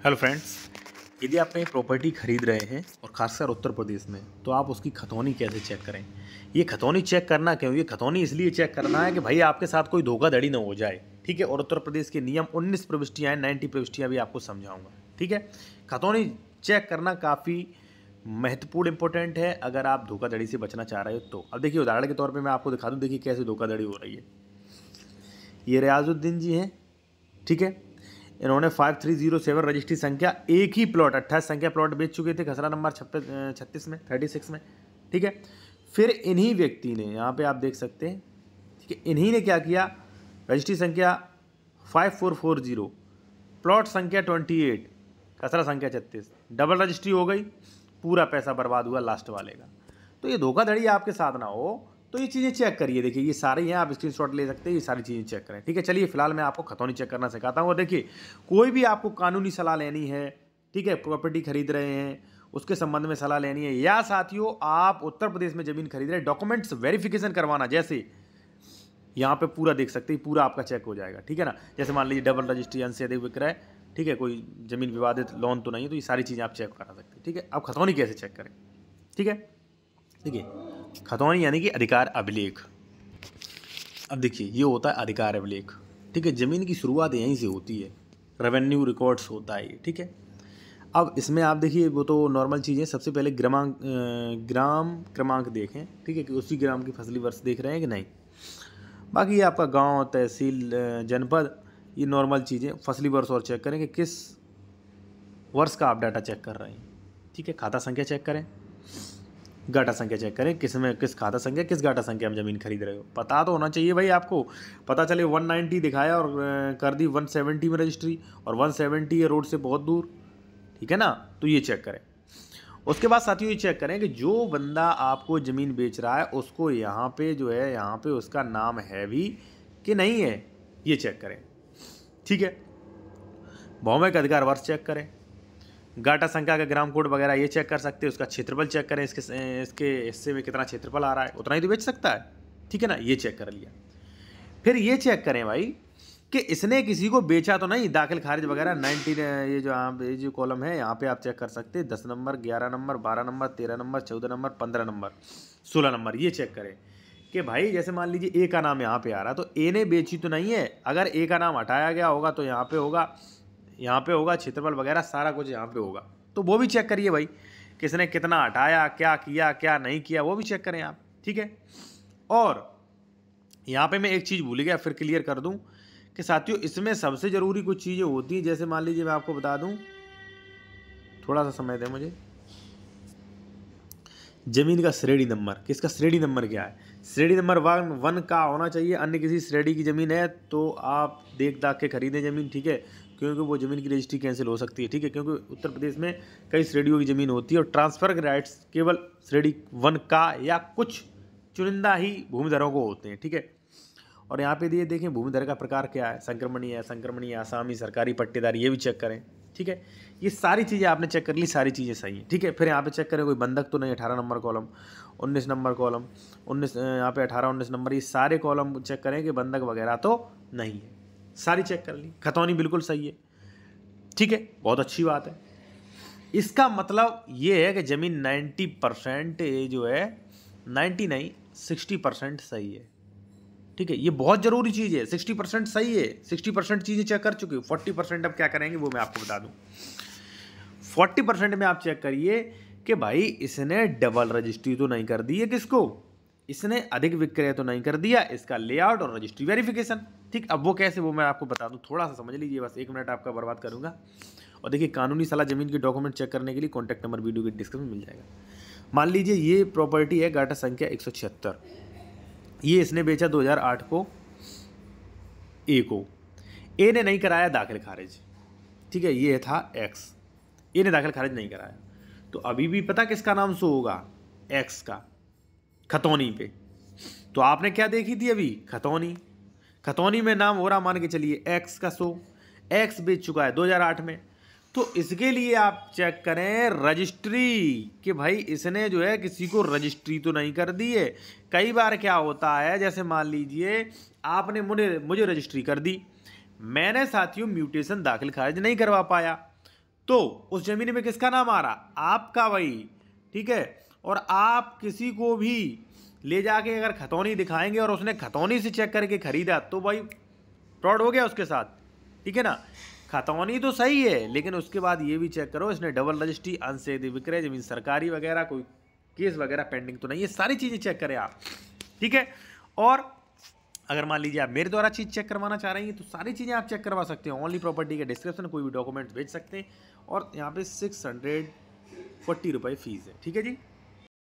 Hello friends, यदि आप कहीं प्रॉपर्टी खरीद रहे हैं और खासकर उत्तर प्रदेश में, तो आप उसकी खतौनी कैसे चेक करें। ये खतौनी चेक करना क्यों, ये खतौनी इसलिए चेक करना है कि भाई आपके साथ कोई धोखाधड़ी ना हो जाए। ठीक है। और उत्तर प्रदेश के नियम 19 प्रविष्टियाँ हैं, 90 प्रविष्टियाँ भी आपको समझाऊंगा। ठीक है। खतौनी चेक करना काफ़ी महत्वपूर्ण इंपॉर्टेंट है अगर आप धोखाधड़ी से बचना चाह रहे हो तो। अब देखिए, उदाहरण के तौर पर मैं आपको दिखा दूँ, देखिए कैसे धोखाधड़ी हो रही है। ये रियाजुद्दीन जी हैं। ठीक है। इन्होंने 5307 रजिस्ट्री संख्या, एक ही प्लॉट 28 संख्या प्लॉट बेच चुके थे, खसरा नंबर 36 में 36 में। ठीक है। फिर इन्हीं व्यक्ति ने, यहाँ पे आप देख सकते हैं, ठीक है, इन्हीं ने क्या किया, रजिस्ट्री संख्या 5440 प्लॉट संख्या 28 खसरा संख्या 36, डबल रजिस्ट्री हो गई, पूरा पैसा बर्बाद हुआ लास्ट वाले का। तो ये धोखाधड़ी आपके साथ ना हो तो ये चीज़ें चेक करिए। देखिए ये सारे हैं, आप स्क्रीनशॉट ले सकते हैं, ये सारी चीज़ें चेक करें। ठीक है। चलिए फिलहाल मैं आपको खतौनी चेक करना सिखाता हूँ। और देखिए, कोई भी आपको कानूनी सलाह लेनी है, ठीक है, प्रॉपर्टी खरीद रहे हैं उसके संबंध में सलाह लेनी है, या साथियों आप उत्तर प्रदेश में ज़मीन खरीद रहे हैं, डॉक्यूमेंट्स वेरिफिकेशन करवाना, जैसे यहाँ पे पूरा देख सकते हैं, पूरा आपका चेक हो जाएगा। ठीक है ना। जैसे मान लीजिए डबल रजिस्ट्री, अंश से अधिक विक्रय, ठीक है, कोई ज़मीन विवादित लोन तो नहीं है, तो ये सारी चीज़ें आप चेक करा सकते हैं। ठीक है। अब खतौनी कैसे चेक करें। ठीक है। देखिए, खतौनी यानी कि अधिकार अभिलेख। अब देखिए, ये होता है अधिकार अभिलेख। ठीक है। ज़मीन की शुरुआत यहीं से होती है, रेवेन्यू रिकॉर्ड्स होता है ये। ठीक है। अब इसमें आप देखिए, वो तो नॉर्मल चीज़ें, सबसे पहले ग्राम क्रमांक देखें। ठीक है, कि उसी ग्राम की फसली वर्ष देख रहे हैं कि नहीं। बाकी ये आपका गांव, तहसील, जनपद, ये नॉर्मल चीज़ें। फसली वर्ष और चेक करें कि किस वर्ष का आप डाटा चेक कर रहे हैं। ठीक है। खाता संख्या चेक करें, गाटा संख्या चेक करें, किस में किस खाता संख्या, किस गाटा संख्या में ज़मीन खरीद रहे हो, पता तो होना चाहिए भाई आपको। पता चले 190 दिखाया और कर दी 170 में रजिस्ट्री, और 170 है रोड से बहुत दूर। ठीक है ना। तो ये चेक करें। उसके बाद साथियों ये चेक करें कि जो बंदा आपको ज़मीन बेच रहा है उसको यहाँ पे जो है, यहाँ पे उसका नाम है भी कि नहीं है, ये चेक करें। ठीक है। भौमिक अधिकार वर्ष चेक करें, गाटा संख्या का ग्राम कोड वगैरह ये चेक कर सकते हैं। उसका क्षेत्रफल चेक करें, इसके हिस्से में कितना क्षेत्रफल आ रहा है, उतना ही तो बेच सकता है। ठीक है ना। ये चेक कर लिया। फिर ये चेक करें भाई कि इसने किसी को बेचा तो नहीं, दाखिल खारिज वगैरह 90, ये जो कॉलम है यहाँ पे आप चेक कर सकते हैं, 10 number, 11 number, 12 number, 13 number, 14 number, 15 number, 16 number. ये चेक करें कि भाई जैसे मान लीजिए ए का नाम यहाँ पे आ रहा है, तो ए ने बेची तो नहीं है। अगर ए का नाम हटाया गया होगा तो यहाँ पे होगा, यहाँ पे होगा, क्षेत्रफल वगैरह सारा कुछ यहाँ पे होगा, तो वो भी चेक करिए भाई, किसने कितना हटाया, क्या किया, क्या नहीं किया, वो भी चेक करें आप। ठीक है। और यहाँ पे मैं एक चीज़ भूल गया, फिर क्लियर कर दूँ कि साथियों इसमें सबसे ज़रूरी कुछ चीज़ें होती हैं। जैसे मान लीजिए मैं आपको बता दूँ, थोड़ा सा समय दें मुझे, जमीन का श्रेणी नंबर, किसका श्रेणी नंबर क्या है, श्रेणी नंबर 1 का होना चाहिए। अन्य किसी श्रेणी की ज़मीन है तो आप देख दाख के खरीदें ज़मीन। ठीक है। क्योंकि वो ज़मीन की रजिस्ट्री कैंसिल हो सकती है। ठीक है। क्योंकि उत्तर प्रदेश में कई श्रेणियों की ज़मीन होती है और ट्रांसफ़र के राइट्स केवल श्रेणी 1 का या कुछ चुनिंदा ही भूमिधरों को होते हैं। ठीक है। और यहाँ पे दिए देखें, भूमिधर का प्रकार क्या है, संक्रमणीय है, संक्रमणीय, आसामी, सरकारी, पट्टेदार, ये भी चेक करें। ठीक है। ये सारी चीज़ें आपने चेक कर ली, सारी चीज़ें सही हैं। ठीक है। फिर यहाँ पे चेक करें कोई बंधक तो नहीं, 18 नंबर कॉलम, 19 नंबर कॉलम, 19 यहाँ पे 18, 19 नंबर, ये सारे कॉलम चेक करें कि बंधक वगैरह तो नहीं है। सारी चेक कर ली, खतौनी बिल्कुल सही है। ठीक है। बहुत अच्छी बात है। इसका मतलब ये है कि ज़मीन 90% जो है, 90 नहीं 60% सही है। ठीक है। ये बहुत ज़रूरी चीज़ है, 60% सही है, 60% चीज़ें चेक कर चुके हो। 40% अब क्या करेंगे वो मैं आपको बता दूं। 40% में आप चेक करिए कि भाई इसने डबल रजिस्ट्री तो नहीं कर दी है, किसको, इसने अधिक विक्रय तो नहीं कर दिया, इसका लेआउट और रजिस्ट्री वेरिफिकेशन। ठीक। अब वो कैसे, वो मैं आपको बता दूं, थोड़ा सा समझ लीजिए, बस 1 मिनट आपका बर्बाद करूंगा। और देखिए, कानूनी सलाह जमीन के डॉक्यूमेंट चेक करने के लिए कॉन्टैक्ट नंबर वीडियो के डिस्क्रिप्शन में मिल जाएगा। मान लीजिए ये प्रॉपर्टी है, गाटा संख्या 176, ये इसने बेचा 2008 को ए को, ए ने नहीं कराया दाखिल खारिज। ठीक है। ये था एक्स, ए ने दाखिल खारिज नहीं कराया, तो अभी भी पता किसका नाम शो होगा, एक्स का, खतौनी पे। तो आपने क्या देखी थी अभी, खतौनी, खतौनी में नाम हो रहा, मान के चलिए एक्स का शो, एक्स बेच चुका है 2008 में। तो इसके लिए आप चेक करें रजिस्ट्री कि भाई इसने जो है किसी को रजिस्ट्री तो नहीं कर दी है। कई बार क्या होता है, जैसे मान लीजिए आपने मुझे रजिस्ट्री कर दी, मैंने साथियों म्यूटेशन दाखिल खारिज नहीं करवा पाया, तो उस ज़मीन में किसका नाम आ रहा? आपका भाई, ठीक है। और आप किसी को भी ले जाके अगर खतौनी दिखाएंगे और उसने खतौनी से चेक करके खरीदा तो भाई फ्रॉड हो गया उसके साथ, ठीक है ना। खतौनी तो सही है, लेकिन उसके बाद ये भी चेक करो इसने डबल रजिस्ट्री, अनशेष विक्रय, जमीन सरकारी वगैरह, कोई केस वगैरह पेंडिंग तो नहीं, ये सारी चीज़ें चेक करें आप, ठीक है। और अगर मान लीजिए आप मेरे द्वारा चीज़ चेक करवाना चाह रही हैं तो सारी चीज़ें आप चेक करवा सकते हैं। ओनली प्रॉपर्टी के डिस्क्रिप्शन कोई भी डॉक्यूमेंट्स भेज सकते हैं और यहाँ पे 640 रुपये फीस है, ठीक है जी।